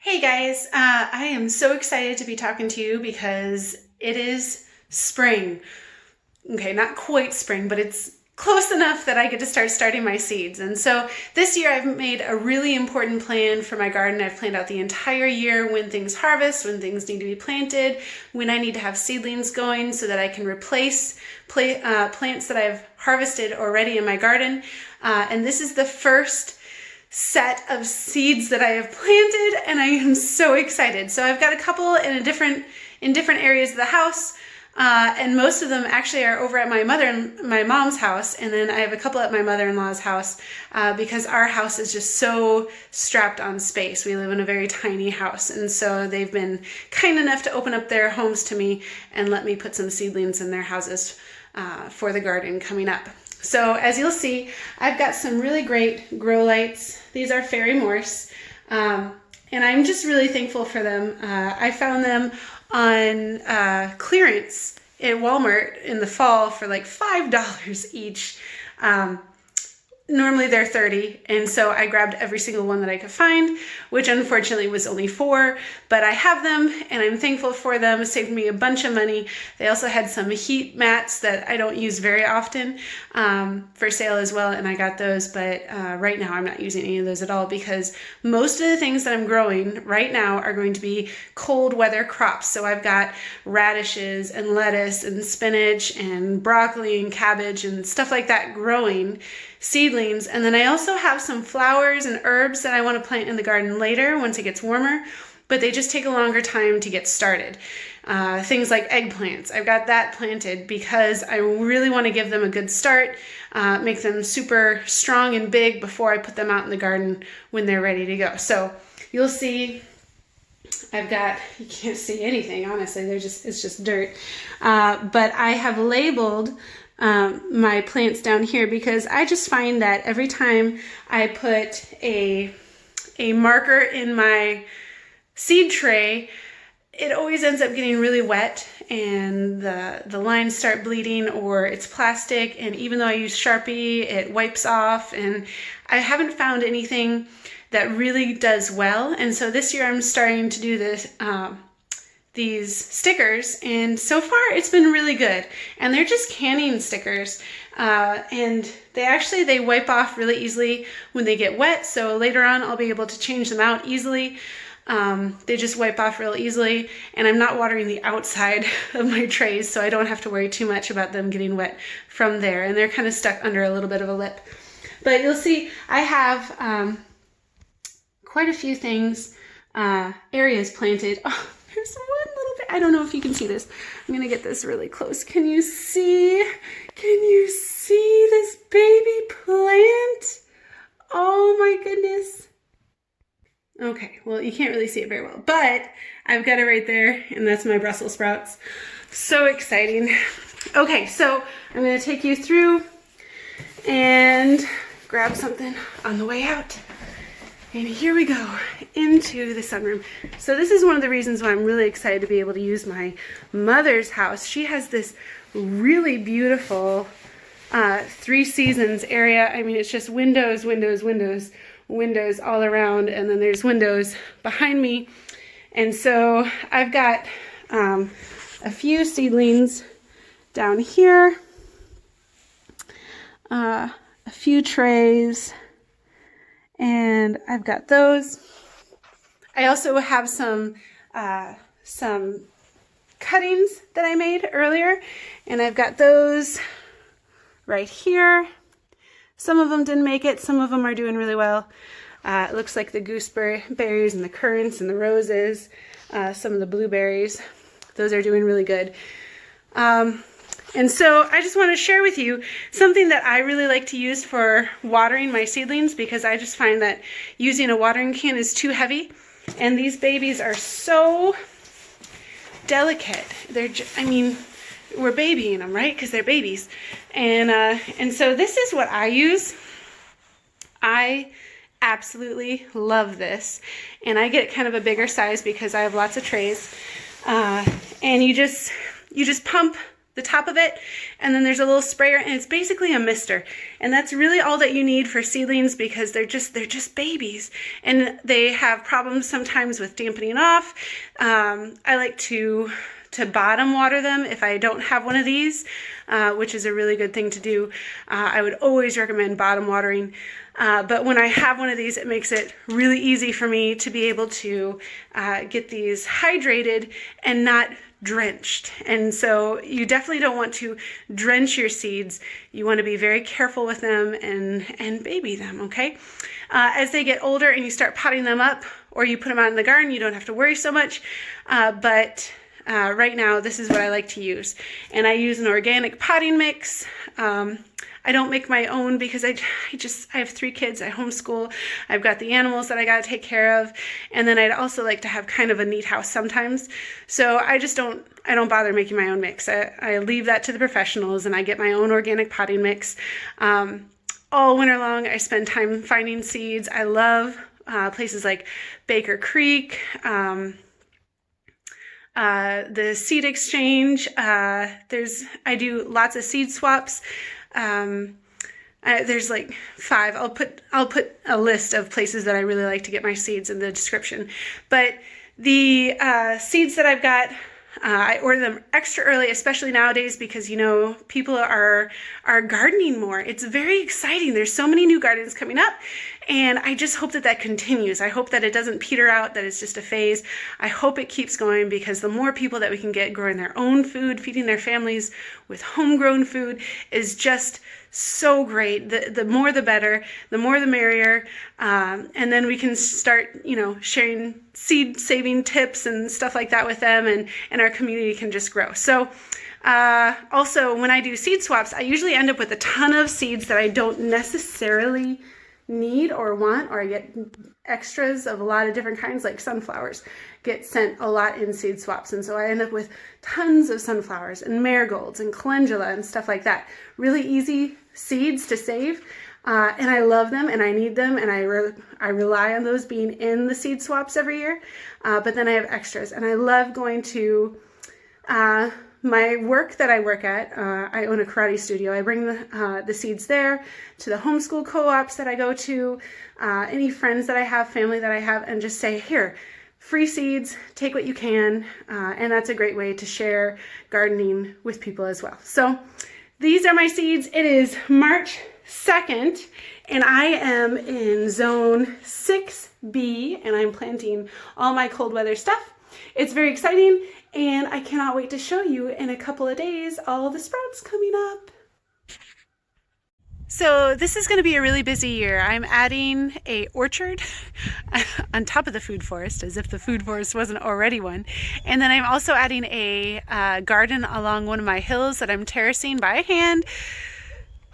Hey guys, I am so excited to be talking to you because it is spring. Okay, not quite spring, but it's close enough that I get to starting my seeds. And so this year I've made a really important plan for my garden. I've planned out the entire year when things harvest, when things need to be planted, when I need to have seedlings going so that I can replace plants that I've harvested already in my garden. And this is the first set of seeds that I have planted, and I am so excited. So I've got a couple in different areas of the house, and most of them actually are over at my mom's house, and then I have a couple at my mother-in-law's house because our house is just so strapped on space. We live in a very tiny house, and so they've been kind enough to open up their homes to me and let me put some seedlings in their houses for the garden coming up. So as you'll see, I've got some really great grow lights. These are Fairy Morse, and I'm just really thankful for them. I found them on clearance at Walmart in the fall for like $5 each. Normally they're $30, and so I grabbed every single one that I could find, which unfortunately was only 4, but I have them and I'm thankful for them. It saved me a bunch of money. They also had some heat mats that I don't use very often for sale as well, and I got those, but right now I'm not using any of those at all because most of the things that I'm growing right now are going to be cold weather crops. So I've got radishes and lettuce and spinach and broccoli and cabbage and stuff like that growing, seedlings, and then I also have some flowers and herbs that I want to plant in the garden later once it gets warmer, but they just take a longer time to get started. Things like eggplants, I've got that planted because I really want to give them a good start, make them super strong and big before I put them out in the garden when they're ready to go. So you'll see I've got, you can't see anything, honestly, it's just dirt, but I have labeled my plants down here because I just find that every time I put a marker in my seed tray, it always ends up getting really wet and the lines start bleeding, or it's plastic, and even though I use Sharpie, it wipes off, and I haven't found anything that really does well. And so this year I'm starting to do this these stickers, and so far it's been really good, and they're just canning stickers, and they wipe off really easily when they get wet, so later on I'll be able to change them out easily. They just wipe off real easily, and I'm not watering the outside of my trays, so I don't have to worry too much about them getting wet from there, and they're kind of stuck under a little bit of a lip. But you'll see I have quite a few things, areas planted. Oh, there's one little bit, I don't know if you can see this. I'm gonna get this really close. Can you see this baby plant? Oh my goodness. Okay, well, you can't really see it very well, but I've got it right there, and that's my Brussels sprouts. So exciting. Okay, so I'm gonna take you through and grab something on the way out. And here we go into the sunroom. So this is one of the reasons why I'm really excited to be able to use my mother's house. She has this really beautiful 3 seasons area. I mean, it's just windows, windows, windows, windows all around, and then there's windows behind me. And so I've got a few seedlings down here, a few trays, and I've got those. I also have some cuttings that I made earlier, and I've got those right here. Some of them didn't make it, some of them are doing really well. It looks like the gooseberries and the currants and the roses, some of the blueberries, those are doing really good. And so I just want to share with you something that I really like to use for watering my seedlings, because I just find that using a watering can is too heavy, and these babies are so delicate. I mean, we're babying them, right? Because they're babies. And so this is what I use. I absolutely love this, and I get kind of a bigger size because I have lots of trays. And you just pump the top of it, and then there's a little sprayer, and it's basically a mister. And that's really all that you need for seedlings, because they're just babies, and they have problems sometimes with dampening off. I like to bottom water them if I don't have one of these, which is a really good thing to do. I would always recommend bottom watering. But when I have one of these, it makes it really easy for me to be able to get these hydrated and not drenched. And so you definitely don't want to drench your seeds. You want to be very careful with them and baby them, okay? As they get older and you start potting them up, or you put them out in the garden, you don't have to worry so much. But right now, this is what I like to use. And I use an organic potting mix. I don't make my own because I have 3 kids. I homeschool. I've got the animals that I got to take care of. And then I'd also like to have kind of a neat house sometimes. So I don't bother making my own mix. I leave that to the professionals, and I get my own organic potting mix. All winter long, I spend time finding seeds. I love places like Baker Creek, the Seed Exchange. I do lots of seed swaps. There's like 5. I'll put a list of places that I really like to get my seeds in the description. But the seeds that I've got, I order them extra early, especially nowadays, because people are gardening more. It's very exciting. There's so many new gardens coming up, and I just hope that continues. I hope that it doesn't peter out, that it's just a phase. I hope it keeps going, because the more people that we can get growing their own food, feeding their families with homegrown food, is just so great. The more the better, the more the merrier. And then we can start, sharing seed saving tips and stuff like that with them, and our community can just grow. So also, when I do seed swaps, I usually end up with a ton of seeds that I don't necessarily need or want, or I get extras of a lot of different kinds, like sunflowers get sent a lot in seed swaps, and so I end up with tons of sunflowers and marigolds and calendula and stuff like that. Really easy seeds to save, and I love them and I need them, and I rely on those being in the seed swaps every year. But then I have extras, and I love going to my work that I work at. I own a karate studio. I bring the seeds there to the homeschool co-ops that I go to, any friends that I have, family that I have, and just say, here, free seeds, take what you can. And that's a great way to share gardening with people as well. So these are my seeds. It is March 2nd, and I am in zone 6B, and I'm planting all my cold weather stuff. It's very exciting, and I cannot wait to show you in a couple of days all the sprouts coming up. So this is going to be a really busy year. I'm adding a orchard on top of the food forest, as if the food forest wasn't already one. And then I'm also adding a garden along one of my hills that I'm terracing by hand.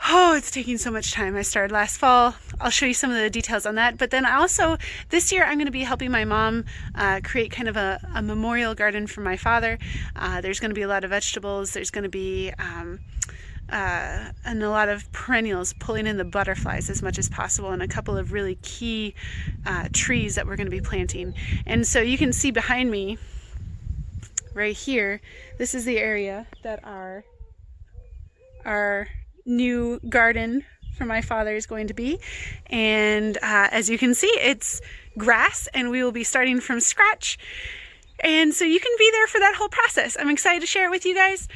Oh, it's taking so much time. I started last fall. I'll show you some of the details on that. But then also, this year I'm going to be helping my mom create kind of a memorial garden for my father. There's going to be a lot of vegetables. There's going to be and a lot of perennials, pulling in the butterflies as much as possible, and a couple of really key trees that we're going to be planting. And so you can see behind me right here, this is the area that our new garden for my father is going to be. And as you can see, it's grass, and we will be starting from scratch. And so you can be there for that whole process. I'm excited to share it with you guys.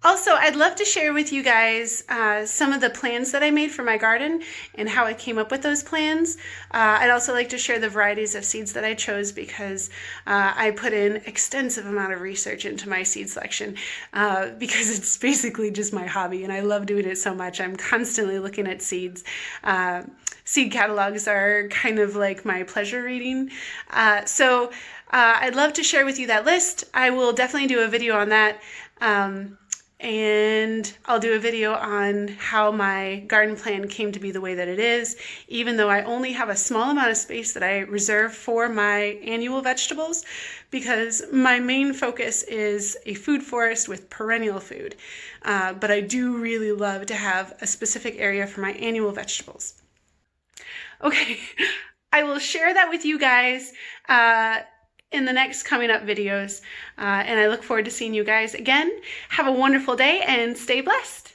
Also, I'd love to share with you guys some of the plans that I made for my garden and how I came up with those plans. I'd also like to share the varieties of seeds that I chose, because I put in extensive amount of research into my seed selection, because it's basically just my hobby and I love doing it so much. I'm constantly looking at seeds. Seed catalogs are kind of like my pleasure reading. So I'd love to share with you that list. I will definitely do a video on that. And I'll do a video on how my garden plan came to be the way that it is, even though I only have a small amount of space that I reserve for my annual vegetables, because my main focus is a food forest with perennial food. But I do really love to have a specific area for my annual vegetables. Okay, I will share that with you guys in the next coming up videos. And I look forward to seeing you guys again. Have a wonderful day and stay blessed.